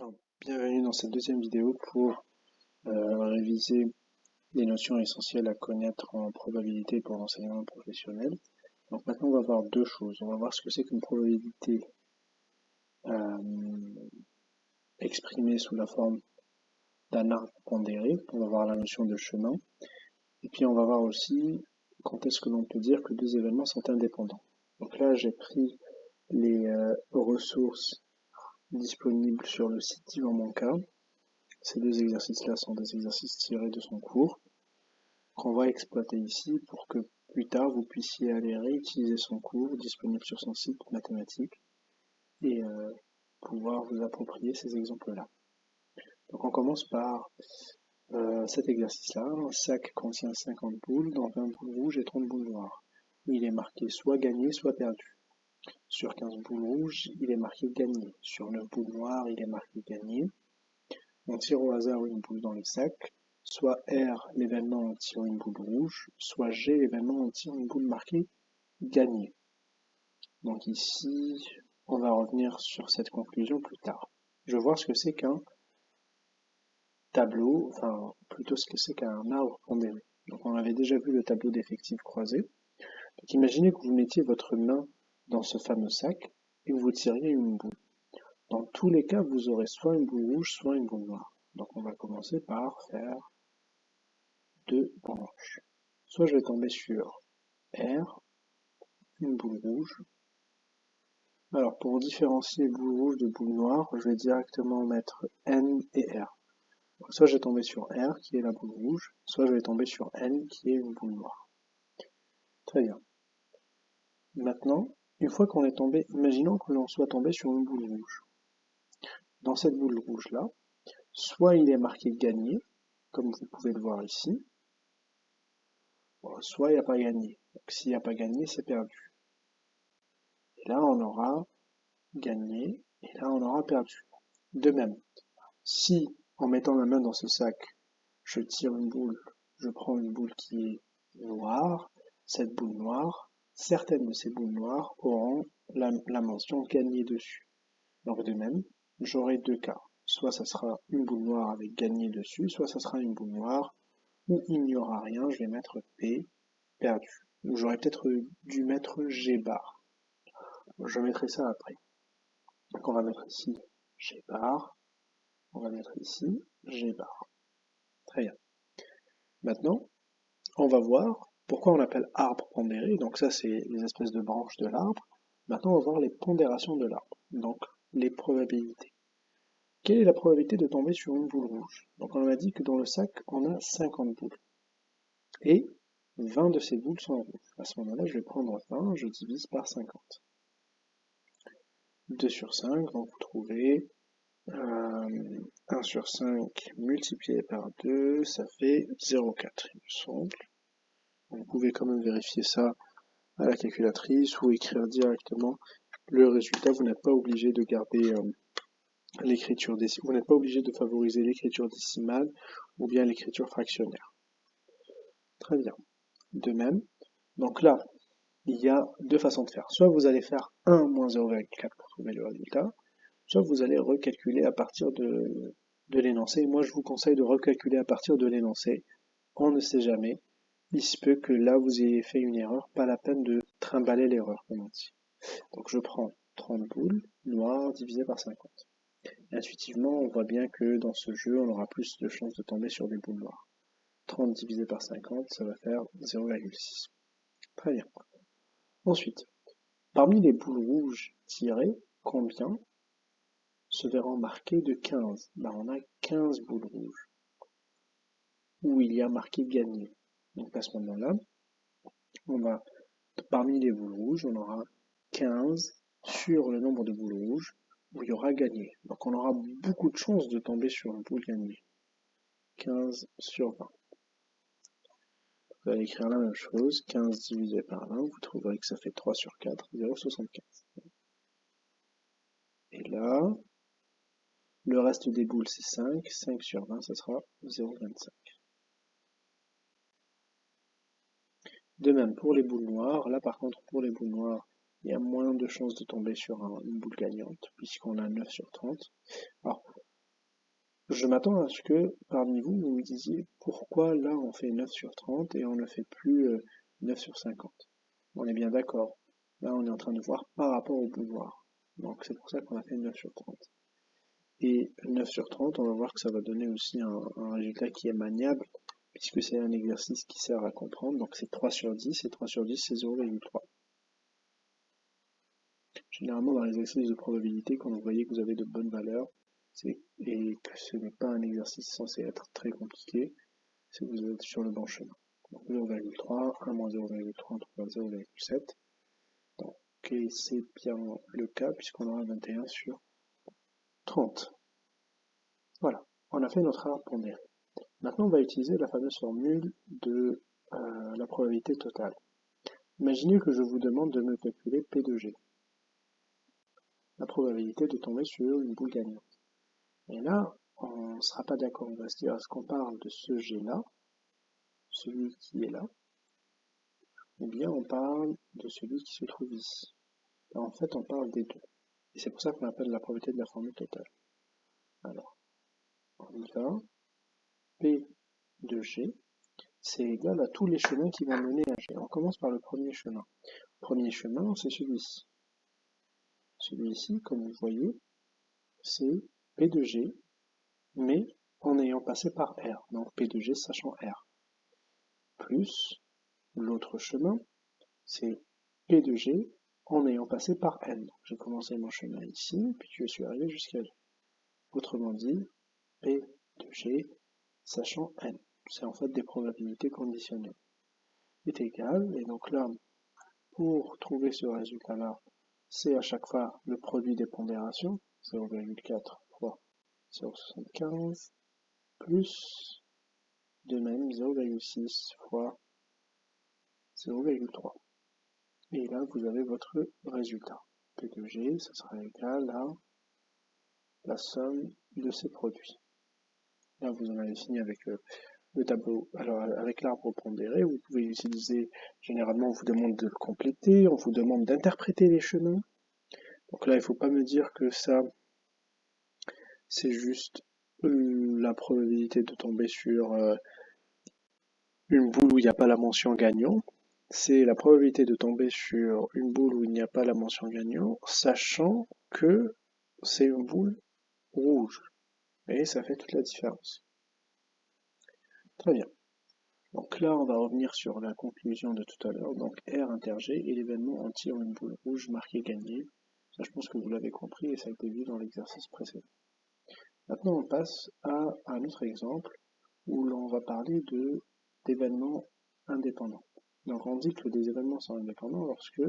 Alors, bienvenue dans cette deuxième vidéo pour réviser les notions essentielles à connaître en probabilité pour l'enseignement professionnel. Donc maintenant on va voir deux choses. On va voir ce que c'est qu'une probabilité euh, exprimée sous la forme d'un arbre pondéré. On va voir la notion de chemin. Et puis on va voir aussi quand est-ce que l'on peut dire que deux événements sont indépendants. Donc là j'ai pris les ressources disponibles sur le site d'Yvan Monca. Ces deux exercices-là sont des exercices tirés de son cours, qu'on va exploiter ici pour que plus tard vous puissiez aller réutiliser son cours disponible sur son site mathématique et pouvoir vous approprier ces exemples-là. Donc on commence par cet exercice-là. Un sac contient 50 boules, dans 20 boules rouges et 30 boules noires. Il est marqué soit gagné, soit perdu. Sur 15 boules rouges, il est marqué gagné. Sur 9 boules noires, il est marqué gagné. On tire au hasard une boule dans le sac. Soit R, l'événement en tire une boule rouge, soit G, l'événement en tire une boule marquée gagné. Donc ici, on va revenir sur cette conclusion plus tard. Je vais voir ce que c'est qu'un tableau, enfin plutôt ce que c'est qu'un arbre pondéré. Donc on avait déjà vu le tableau d'effectifs croisés. Donc imaginez que vous mettiez votre main dans ce fameux sac et que vous tiriez une boule. Dans tous les cas, vous aurez soit une boule rouge, soit une boule noire. Donc on va commencer par faire deux branches. Soit je vais tomber sur R, une boule rouge. Alors pour différencier boule rouge de boule noire, je vais directement mettre N et R. Soit je vais tomber sur R qui est la boule rouge, soit je vais tomber sur N qui est une boule noire. Très bien. Maintenant, une fois qu'on est tombé, imaginons que l'on soit tombé sur une boule rouge. Dans cette boule rouge-là, soit il est marqué gagné, comme vous pouvez le voir ici, soit il n'y a pas gagné. Donc s'il n'y a pas gagné, c'est perdu. Et là, on aura gagné, et là, on aura perdu. De même, si en mettant ma main dans ce sac, je tire une boule, je prends une boule qui est noire, cette boule noire, certaines de ces boules noires auront la mention gagné dessus. Donc de même, j'aurai deux cas. Soit ça sera une boule noire avec gagné dessus, soit ça sera une boule noire où il n'y aura rien, je vais mettre P, perdu. Ou j'aurais peut-être dû mettre G bar. Je mettrai ça après. Donc on va mettre ici G bar, on va mettre ici G bar. Très bien. Maintenant, on va voir pourquoi on l'appelle arbre pondéré. Donc ça, c'est les espèces de branches de l'arbre. Maintenant, on va voir les pondérations de l'arbre. Donc, les probabilités. Quelle est la probabilité de tomber sur une boule rouge? Donc on a dit que dans le sac, on a 50 boules. Et 20 de ces boules sont rouges. À ce moment-là, je vais prendre 20, je divise par 50. 2 sur 5, donc vous trouvez 1 sur 5 multiplié par 2, ça fait 0,4, il me semble. Vous pouvez quand même vérifier ça à la calculatrice ou écrire directement le résultat. Vous n'êtes pas obligé de garder l'écriture décimale, vous n'êtes pas obligé de favoriser l'écriture décimale ou bien l'écriture fractionnaire. Très bien. De même, donc là, il y a deux façons de faire. Soit vous allez faire 1 moins 0,4 pour trouver le résultat, soit vous allez recalculer à partir de l'énoncé. Moi, je vous conseille de recalculer à partir de l'énoncé. On ne sait jamais. Il se peut que là, vous ayez fait une erreur. Pas la peine de trimballer l'erreur, comme on dit. Donc, je prends 30 boules noires divisé par 50. Intuitivement, on voit bien que dans ce jeu, on aura plus de chances de tomber sur des boules noires. 30 divisé par 50, ça va faire 0,6. Très bien. Ensuite, parmi les boules rouges tirées, combien se verront marquées de 15? On a 15 boules rouges, où il y a marqué gagné. Donc à ce moment-là, parmi les boules rouges, on aura 15 sur le nombre de boules rouges, où il y aura gagné. Donc on aura beaucoup de chances de tomber sur une boule gagnée. 15 sur 20. Vous allez écrire la même chose, 15 divisé par 20, vous trouverez que ça fait 3 sur 4, 0,75. Et là, le reste des boules c'est 5, 5 sur 20, ça sera 0,25. De même pour les boules noires, là par contre pour les boules noires, il y a moins de chances de tomber sur une boule gagnante, puisqu'on a 9 sur 30. Alors, je m'attends à ce que parmi vous, vous me disiez pourquoi là on fait 9 sur 30 et on ne fait plus 9 sur 50. On est bien d'accord. Là on est en train de voir par rapport au pouvoir. Donc c'est pour ça qu'on a fait 9 sur 30. Et 9 sur 30, on va voir que ça va donner aussi un résultat qui est maniable, puisque c'est un exercice qui sert à comprendre. Donc c'est 3 sur 10, et 3 sur 10 c'est 0,3. Généralement dans les exercices de probabilité, quand vous voyez que vous avez de bonnes valeurs, et que ce n'est pas un exercice censé être très compliqué, c'est que vous êtes sur le bon chemin. Donc 0,3, 1 moins 0,3, on trouve 0,7. Donc et c'est bien le cas puisqu'on aura 21 sur 30. Voilà, on a fait notre arbre pondéré. Maintenant, on va utiliser la fameuse formule de la probabilité totale. Imaginez que je vous demande de me calculer P de G, la probabilité de tomber sur une boule gagnante. Et là, on ne sera pas d'accord, on va se dire, est-ce qu'on parle de ce G-là, celui qui est là, ou bien on parle de celui qui se trouve ici. Là, en fait, on parle des deux. Et c'est pour ça qu'on appelle la probabilité de la formule totale. Alors, on y va. P de G, c'est égal à tous les chemins qui vont mener à G. On commence par le premier chemin. Le premier chemin, c'est celui-ci. Celui-ci, comme vous voyez, c'est P de G, mais en ayant passé par R. Donc P de G sachant R. Plus l'autre chemin, c'est P de G en ayant passé par N. J'ai commencé mon chemin ici, puis je suis arrivé jusqu'à G. Autrement dit, P de G sachant N. C'est en fait des probabilités conditionnelles. Est égal, et donc là, pour trouver ce résultat-là, c'est à chaque fois le produit des pondérations, 0,4 fois 0,75, plus de même 0,6 fois 0,3. Et là, vous avez votre résultat. P de G, ça sera égal à la somme de ces produits. Là, vous en avez fini avec le tableau. Alors, avec l'arbre pondéré, vous pouvez utiliser, généralement, on vous demande de le compléter, on vous demande d'interpréter les chemins. Donc là, il ne faut pas me dire que ça, c'est juste la probabilité de tomber sur une boule où il n'y a pas la mention gagnant. C'est la probabilité de tomber sur une boule où il n'y a pas la mention gagnant, sachant que c'est une boule rouge. Et ça fait toute la différence. Très bien. Donc là, on va revenir sur la conclusion de tout à l'heure. Donc R inter G est l'événement en tirant une boule rouge marquée gagné. Ça, je pense que vous l'avez compris et ça a été vu dans l'exercice précédent. Maintenant, on passe à un autre exemple où l'on va parler d'événements indépendants. Donc on dit que des événements sont indépendants lorsque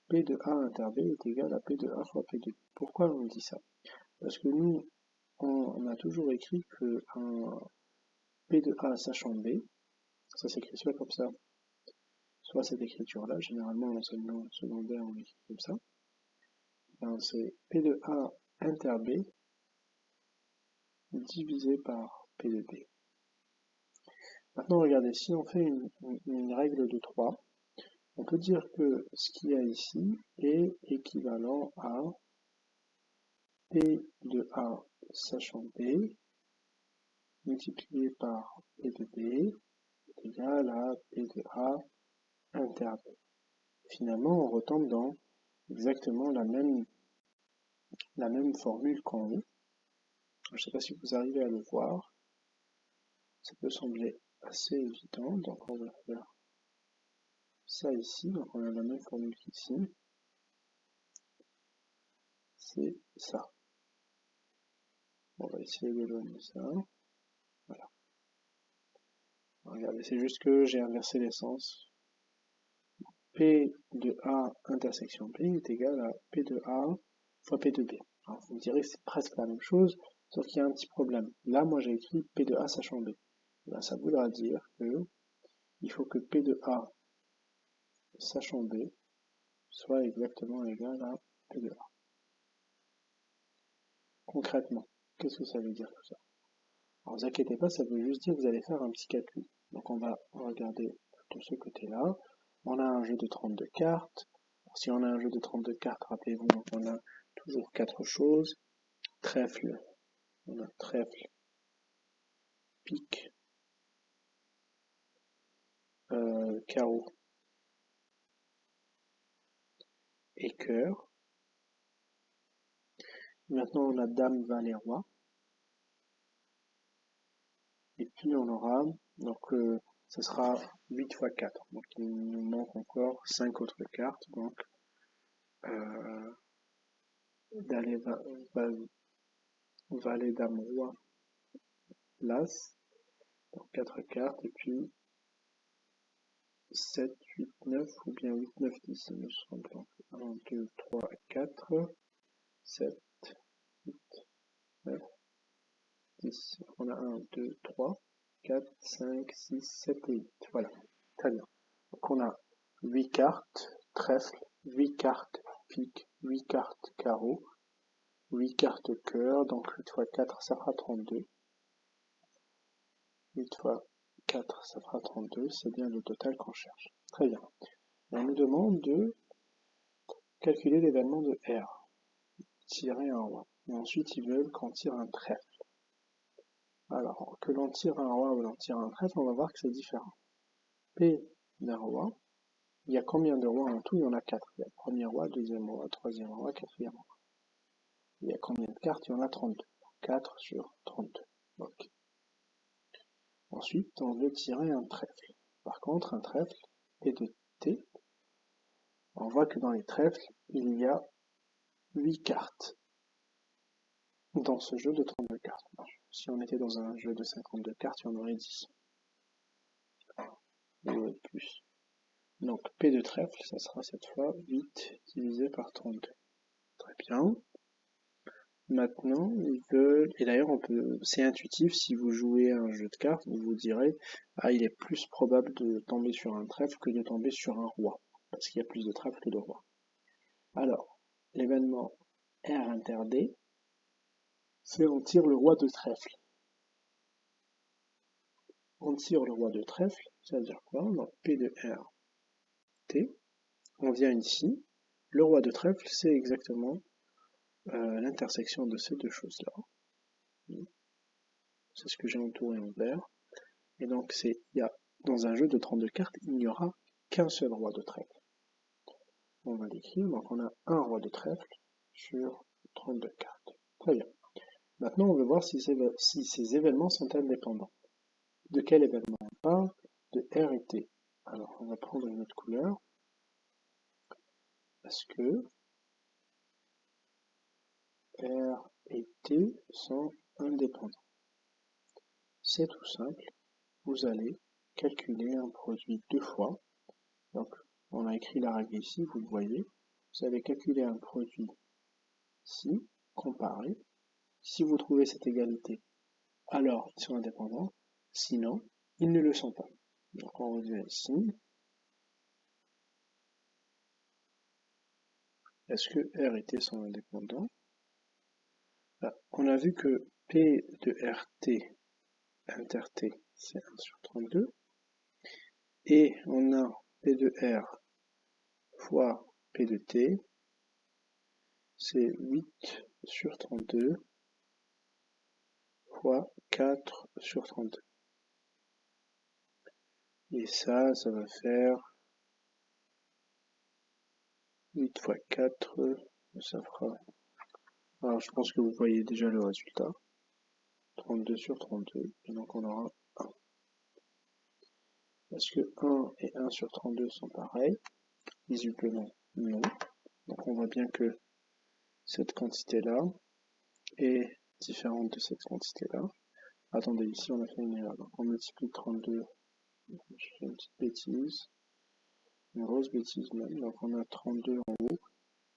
P de A inter B est égal à P de A fois P de B. Pourquoi on dit ça? Parce que nous, on a toujours écrit que un P de A sachant B, ça s'écrit soit comme ça, soit cette écriture-là, généralement en enseignement secondaire on l'écrit comme ça, c'est P de A inter B divisé par P de B. Maintenant, regardez, si on fait une règle de 3, on peut dire que ce qu'il y a ici est équivalent à P de A sachant B multiplié par P de B est égal à P de A inter B. Finalement, on retombe dans exactement la même formule qu'en haut. Je ne sais pas si vous arrivez à le voir. Ça peut sembler assez évident, donc on va faire ça ici, donc on a la même formule qu'ici. C'est ça. On va essayer d'éloigner ça. Voilà. Regardez, c'est juste que j'ai inversé les sens. P de A intersection B est égal à P de A fois P de B. Alors vous me direz que c'est presque la même chose, sauf qu'il y a un petit problème. Là, moi j'ai écrit P de A sachant B. Là, ça voudra dire que il faut que P de A sachant B soit exactement égal à P de A. Concrètement, qu'est-ce que ça veut dire tout ça? Alors, vous inquiétez pas, ça veut juste dire que vous allez faire un petit calcul. Donc, on va regarder de ce côté-là. On a un jeu de 32 cartes. Alors, si on a un jeu de 32 cartes, rappelez-vous, on a toujours 4 choses. Trèfle, on a trèfle, pique, carreau et cœur. Maintenant, on a dame, valet, roi. Et puis, on aura, donc, ce sera 8 fois 4. Donc, il nous manque encore 5 autres cartes. Donc, valet, valet, dame, roi, l'as. Donc, 4 cartes. Et puis, 7, 8, 9, ou bien 8, 9, 10, il me semble. 1, 2, 3, 4, 7, 8, 9, 10. On a 1, 2, 3, 4, 5, 6, 7 et 8. Voilà, très bien. Donc on a 8 cartes trèfle, 8 cartes pique, 8 cartes carreau, 8 cartes cœur, donc 8 fois 4 ça fera 32. 8 fois 4 ça fera 32, c'est bien le total qu'on cherche. Très bien. Et on nous demande de calculer l'événement de R, tirer un roi. Et ensuite ils veulent qu'on tire un trèfle. Alors, que l'on tire un roi ou l'on tire un trèfle, on va voir que c'est différent. P d'un roi, il y a combien de rois en tout? Il y en a 4. Il y a le premier roi, deuxième roi, troisième roi, quatrième roi. Il y a combien de cartes? Il y en a 32. 4 sur 32. Ok. Ensuite, on veut tirer un trèfle. Par contre, un trèfle est de T. On voit que dans les trèfles, il y a 8 cartes. Dans ce jeu de 32 cartes. Si on était dans un jeu de 52 cartes, il y en aurait 10. Ou plus. Donc P de trèfle, ça sera cette fois 8 divisé par 32. Très bien. Maintenant, ils veulent, et d'ailleurs c'est intuitif, si vous jouez à un jeu de cartes, vous vous direz, ah, il est plus probable de tomber sur un trèfle que de tomber sur un roi, parce qu'il y a plus de trèfles que de rois. Alors, l'événement R inter D, c'est on tire le roi de trèfle. On tire le roi de trèfle, ça veut dire quoi? Donc P de R T, on vient ici, le roi de trèfle, c'est exactement l'intersection de ces deux choses-là. C'est ce que j'ai entouré en vert. Et donc, dans un jeu de 32 cartes, il n'y aura qu'un seul roi de trèfle. On va l'écrire, donc on a un roi de trèfle sur 32 cartes. Très bien. Maintenant, on veut voir si ces événements sont indépendants. De quel événement on parle? De R et T. Alors, on va prendre une autre couleur. Parce que R et T sont indépendants. C'est tout simple. Vous allez calculer un produit deux fois. Donc, on a écrit la règle ici, vous le voyez. Vous allez calculer un produit ici, comparer. Si vous trouvez cette égalité, alors ils sont indépendants. Sinon, ils ne le sont pas. Donc, on revient ici. Est-ce que R et T sont indépendants? Là, on a vu que P de RT inter T, c'est 1 sur 32. Et on a P de R fois P de T, c'est 8 sur 32 fois 4 sur 32. Et ça va faire 8 fois 4, ça fera... Alors je pense que vous voyez déjà le résultat. 32 sur 32, et donc on aura 1. Est-ce que 1 et 1 sur 32 sont pareils? Visiblement non. Donc on voit bien que cette quantité-là est différente de cette quantité-là. Attendez, ici on a fait une erreur. Donc on multiplie 32, je fais une petite bêtise, une grosse bêtise même. Donc on a 32 en haut,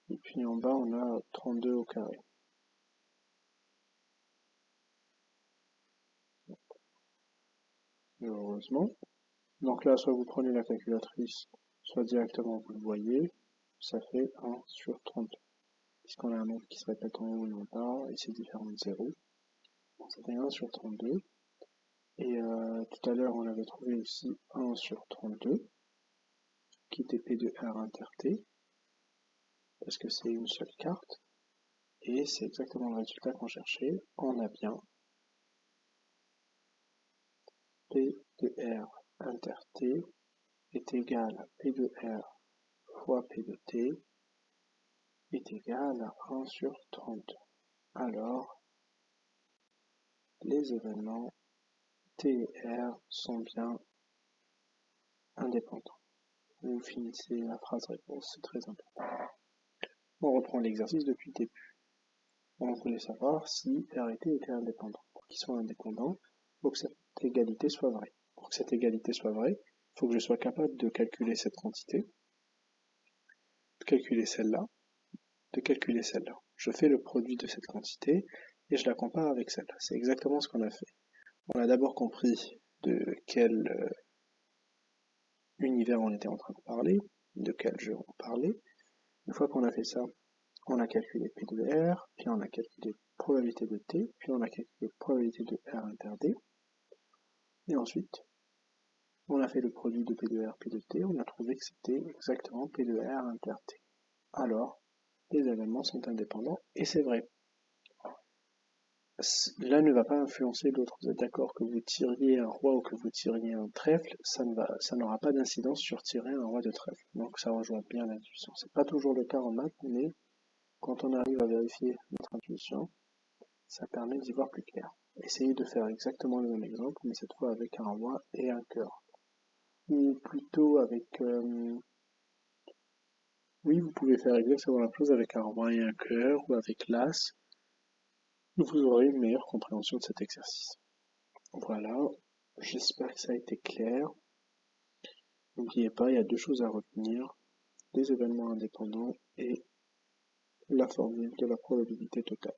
et puis en bas on a 32 au carré. Heureusement. Donc là, soit vous prenez la calculatrice, soit directement vous le voyez, ça fait 1 sur 32. Puisqu'on a un nombre qui se répète en haut et en bas, et c'est différent de 0. Ça fait 1 sur 32. Et tout à l'heure, on avait trouvé aussi 1 sur 32, qui était P de R inter T, parce que c'est une seule carte. Et c'est exactement le résultat qu'on cherchait. On a bien P de R inter T est égal à P de R fois P de T est égal à 1 sur 30. Alors, les événements T et R sont bien indépendants. Vous finissez la phrase réponse, c'est très important. On reprend l'exercice depuis le début. On voulait savoir si R et T étaient indépendants. Pour qu'ils soient indépendants, il faut que cette égalité soit vraie. Pour que cette égalité soit vraie, il faut que je sois capable de calculer cette quantité, de calculer celle-là, de calculer celle-là. Je fais le produit de cette quantité et je la compare avec celle-là. C'est exactement ce qu'on a fait. On a d'abord compris de quel univers on était en train de parler, de quel jeu on parlait. Une fois qu'on a fait ça, on a calculé P de R, puis on a calculé probabilité de T, puis on a calculé probabilité de R inter D. Et ensuite, on a fait le produit de P de R, P de T, on a trouvé que c'était exactement P de R inter T. Alors, les événements sont indépendants, et c'est vrai. L'un ne va pas influencer l'autre. Vous êtes d'accord que vous tiriez un roi ou que vous tiriez un trèfle, ça n'aura pas d'incidence sur tirer un roi de trèfle. Donc ça rejoint bien l'intuition. C'est pas toujours le cas en maths, mais quand on arrive à vérifier notre intuition, ça permet d'y voir plus clair. Essayez de faire exactement le même exemple, mais cette fois avec un roi et un cœur. Ou plutôt avec... Oui, vous pouvez faire exactement la même chose avec un roi et un cœur, ou avec l'as. Vous aurez une meilleure compréhension de cet exercice. Voilà, j'espère que ça a été clair. N'oubliez pas, il y a deux choses à retenir, les événements indépendants et la formule de la probabilité totale.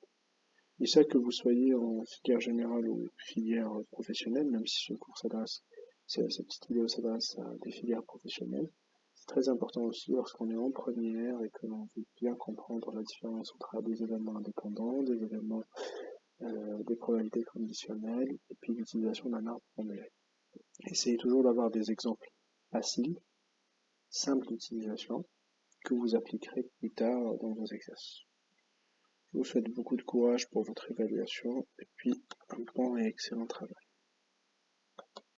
Et ça, que vous soyez en filière générale ou filière professionnelle, même si ce cours s'adresse, cette petite vidéo s'adresse à des filières professionnelles, c'est très important aussi lorsqu'on est en première et que l'on veut bien comprendre la différence entre des événements indépendants, des événements, des probabilités conditionnelles, et puis l'utilisation d'un arbre formulaire. Essayez toujours d'avoir des exemples faciles, simples d'utilisation, que vous appliquerez plus tard dans vos exercices. Je vous souhaite beaucoup de courage pour votre évaluation et puis un bon et excellent travail.